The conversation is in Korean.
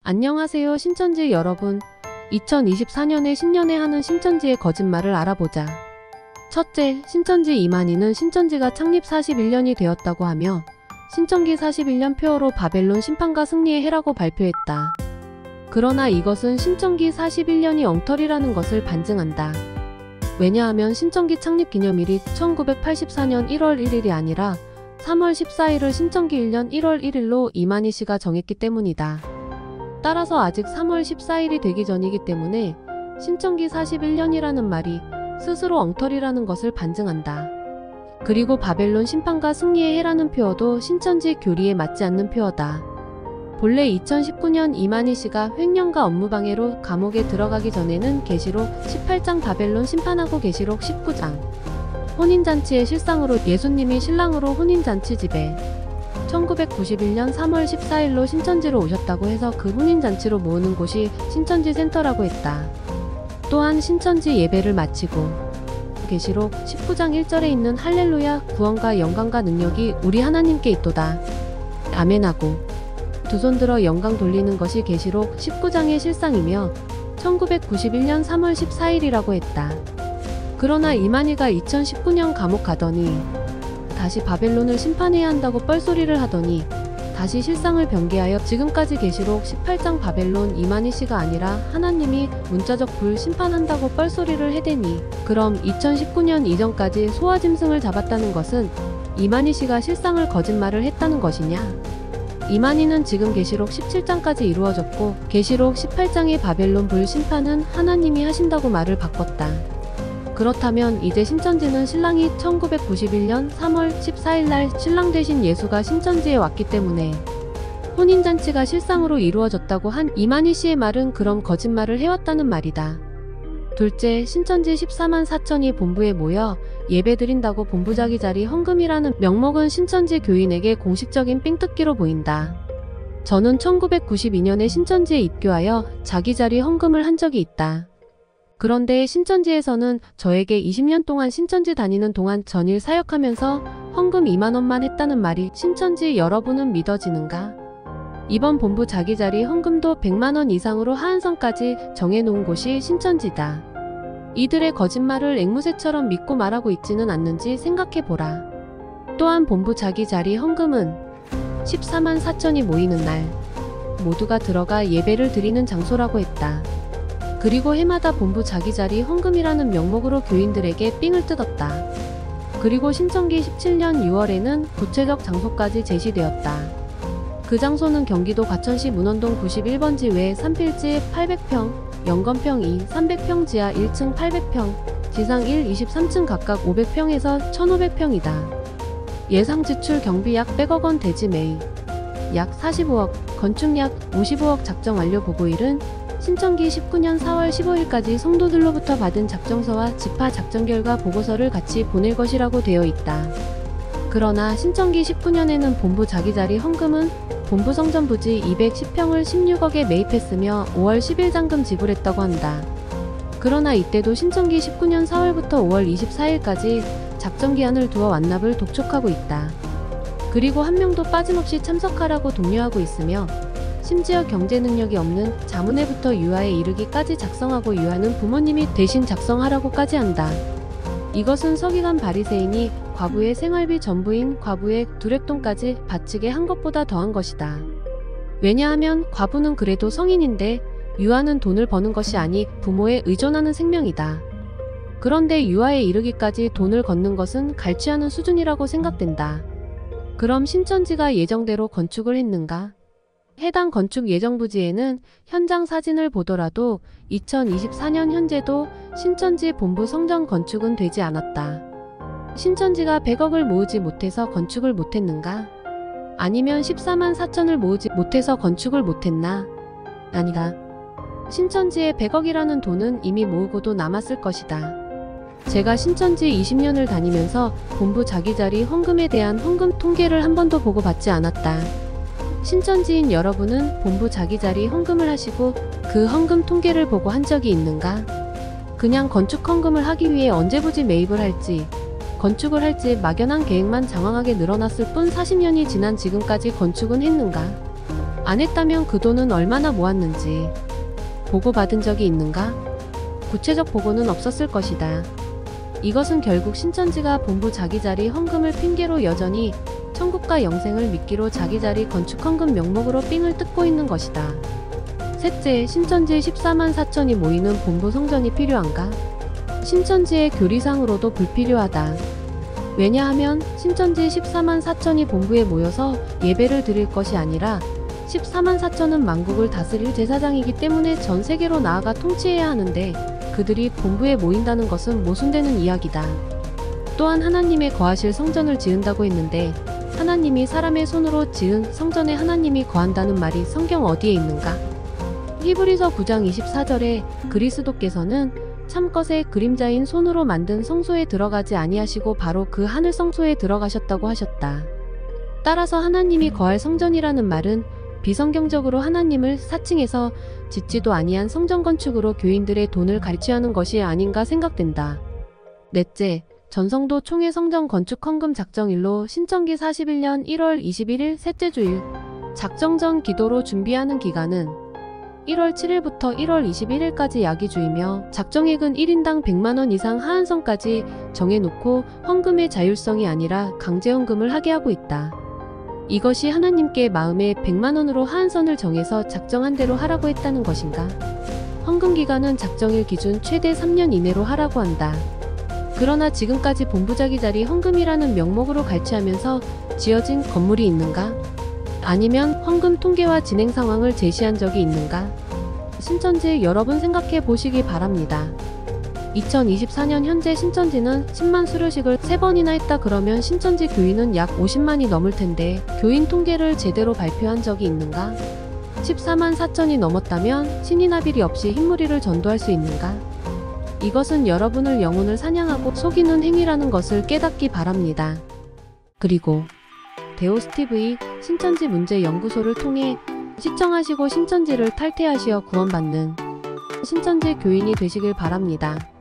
안녕하세요 신천지 여러분. 2024년에 신년에 하는 신천지의 거짓말을 알아보자. 첫째, 신천지 이만희는 신천지가 창립 41년이 되었다고 하며 신천기 41년 표어로 바벨론 심판과 승리의 해라고 발표했다. 그러나 이것은 신천기 41년이 엉터리라는 것을 반증한다. 왜냐하면 신천기 창립 기념일이 1984년 1월 1일이 아니라 3월 14일을 신천기 1년 1월 1일로 이만희 씨가 정했기 때문이다. 따라서 아직 3월 14일이 되기 전이기 때문에 신천기 41년이라는 말이 스스로 엉터리라는 것을 반증한다. 그리고 바벨론 심판과 승리의 해라는 표어도 신천지 교리에 맞지 않는 표어다. 본래 2019년 이만희 씨가 횡령과 업무방해로 감옥에 들어가기 전에는 계시록 18장 바벨론 심판하고 계시록 19장 혼인잔치의 실상으로 예수님이 신랑으로 혼인잔치 집에 1991년 3월 14일로 신천지로 오셨다고 해서 그 혼인잔치로 모으는 곳이 신천지 센터라고 했다. 또한 신천지 예배를 마치고 계시록 19장 1절에 있는 할렐루야 구원과 영광과 능력이 우리 하나님께 있도다. 아멘하고 두 손 들어 영광 돌리는 것이 계시록 19장의 실상이며 1991년 3월 14일이라고 했다. 그러나 이만희가 2019년 감옥 가더니 다시 바벨론을 심판해야 한다고 뻘소리를 하더니 다시 실상을 변개하여 지금까지 계시록 18장 바벨론 이만희 씨가 아니라 하나님이 문자적 불 심판한다고 뻘소리를 해대니 그럼 2019년 이전까지 소아짐승을 잡았다는 것은 이만희 씨가 실상을 거짓말을 했다는 것이냐? 이만희는 지금 계시록 17장까지 이루어졌고 계시록 18장의 바벨론 불 심판은 하나님이 하신다고 말을 바꿨다. 그렇다면 이제 신천지는 신랑이 1991년 3월 14일날 신랑 되신 예수가 신천지에 왔기 때문에 혼인잔치가 실상으로 이루어졌다고 한 이만희 씨의 말은 그럼 거짓말을 해왔다는 말이다. 둘째, 신천지 14만 4천이 본부에 모여 예배드린다고 본부자기 자리 헌금이라는 명목은 신천지 교인에게 공식적인 삥뜯기로 보인다. 저는 1992년에 신천지에 입교하여 자기 자리 헌금을 한 적이 있다. 그런데 신천지에서는 저에게 20년 동안 신천지 다니는 동안 전일 사역하면서 헌금 2만원만 했다는 말이 신천지 여러분은 믿어지는가? 이번 본부 자기 자리 헌금도 100만원 이상으로 하한선까지 정해놓은 곳이 신천지다. 이들의 거짓말을 앵무새처럼 믿고 말하고 있지는 않는지 생각해보라. 또한 본부 자기 자리 헌금은 14만 4천이 모이는 날 모두가 들어가 예배를 드리는 장소라고 했다. 그리고 해마다 본부 자기 자리 헌금이라는 명목으로 교인들에게 삥을 뜯었다. 그리고 신천기 17년 6월에는 구체적 장소까지 제시되었다. 그 장소는 경기도 과천시 문원동 91번지 외 3필지 800평, 영건평 2, 300평 지하 1층 800평, 지상 1, 23층 각각 500평에서 1500평이다. 예상 지출 경비 약 100억원 대지 매입 약 45억, 건축 약 55억 작정 완료 보고일은 신천기 19년 4월 15일까지 성도들로부터 받은 작정서와 집화 작정 결과 보고서를 같이 보낼 것이라고 되어 있다. 그러나 신천기 19년에는 본부 자기 자리 헌금은 본부 성전 부지 210평을 16억에 매입했으며 5월 10일 잔금 지불했다고 한다. 그러나 이때도 신천기 19년 4월부터 5월 24일까지 작정기한을 두어 완납을 독촉하고 있다. 그리고 한 명도 빠짐없이 참석하라고 독려하고 있으며 심지어 경제 능력이 없는 자문회부터 유아에 이르기까지 작성하고 유아는 부모님이 대신 작성하라고까지 한다. 이것은 서기관 바리새인이 과부의 생활비 전부인 과부의 두렙돈까지 바치게 한 것보다 더한 것이다. 왜냐하면 과부는 그래도 성인인데 유아는 돈을 버는 것이 아니 부모에 의존하는 생명이다. 그런데 유아에 이르기까지 돈을 걷는 것은 갈취하는 수준이라고 생각된다. 그럼 신천지가 예정대로 건축을 했는가? 해당 건축 예정 부지에는 현장 사진을 보더라도 2024년 현재도 신천지 본부 성전 건축은 되지 않았다. 신천지가 100억을 모으지 못해서 건축을 못했는가? 아니면 14만 4천을 모으지 못해서 건축을 못했나? 아니다. 신천지에 100억이라는 돈은 이미 모으고도 남았을 것이다. 제가 신천지 20년을 다니면서 본부 자기 자리 헌금에 대한 헌금 통계를 한 번도 보고 받지 않았다. 신천지인 여러분은 본부 자기 자리 헌금을 하시고 그 헌금 통계를 보고 한 적이 있는가? 그냥 건축 헌금을 하기 위해 언제 부지 매입을 할지 건축을 할지 막연한 계획만 장황하게 늘어났을 뿐 40년이 지난 지금까지 건축은 했는가? 안 했다면 그 돈은 얼마나 모았는지 보고받은 적이 있는가? 구체적 보고는 없었을 것이다. 이것은 결국 신천지가 본부 자기 자리 헌금을 핑계로 여전히 천국과 영생을 미끼로 자기 자리 건축 헌금 명목으로 삥을 뜯고 있는 것이다. 셋째, 신천지 14만 4천이 모이는 본부 성전이 필요한가? 신천지의 교리상으로도 불필요하다. 왜냐하면 신천지 14만 4천이 본부에 모여서 예배를 드릴 것이 아니라 14만 4천은 만국을 다스릴 제사장이기 때문에 전 세계로 나아가 통치해야 하는데 그들이 본부에 모인다는 것은 모순되는 이야기다. 또한 하나님의 거하실 성전을 지은다고 했는데 하나님이 사람의 손으로 지은 성전에 하나님이 거한다는 말이 성경 어디에 있는가? 히브리서 9장 24절에 그리스도께서는 참것의 그림자인 손으로 만든 성소에 들어가지 아니하시고 바로 그 하늘 성소에 들어가셨다고 하셨다. 따라서 하나님이 거할 성전이라는 말은 비성경적으로 하나님을 사칭해서 짓지도 아니한 성전 건축으로 교인들의 돈을 갈취하는 것이 아닌가 생각된다. 넷째, 전성도 총회 성전 건축 헌금 작정일로 신천기 41년 1월 21일 셋째 주일 작정 전 기도로 준비하는 기간은 1월 7일부터 1월 21일까지 야기주이며 작정액은 1인당 100만원 이상 하한선까지 정해놓고 헌금의 자율성이 아니라 강제헌금을 하게 하고 있다. 이것이 하나님께 마음에 100만원으로 하한선을 정해서 작정한 대로 하라고 했다는 것인가? 헌금 기간은 작정일 기준 최대 3년 이내로 하라고 한다. 그러나 지금까지 본부 자기 자리 헌금이라는 명목으로 갈취하면서 지어진 건물이 있는가? 아니면 헌금 통계와 진행 상황을 제시한 적이 있는가? 신천지 여러분 생각해 보시기 바랍니다. 2024년 현재 신천지는 10만 수료식을 3번이나 했다 그러면 신천지 교인은 약 50만이 넘을 텐데 교인 통계를 제대로 발표한 적이 있는가? 14만 4천이 넘었다면 신이나 비리 없이 흰무리를 전도할 수 있는가? 이것은 여러분을 영혼을 사냥하고 속이는 행위라는 것을 깨닫기 바랍니다. 그리고 데오스TV 신천지 문제 연구소를 통해 시청하시고 신천지를 탈퇴하시어 구원받는 신천지 교인이 되시길 바랍니다.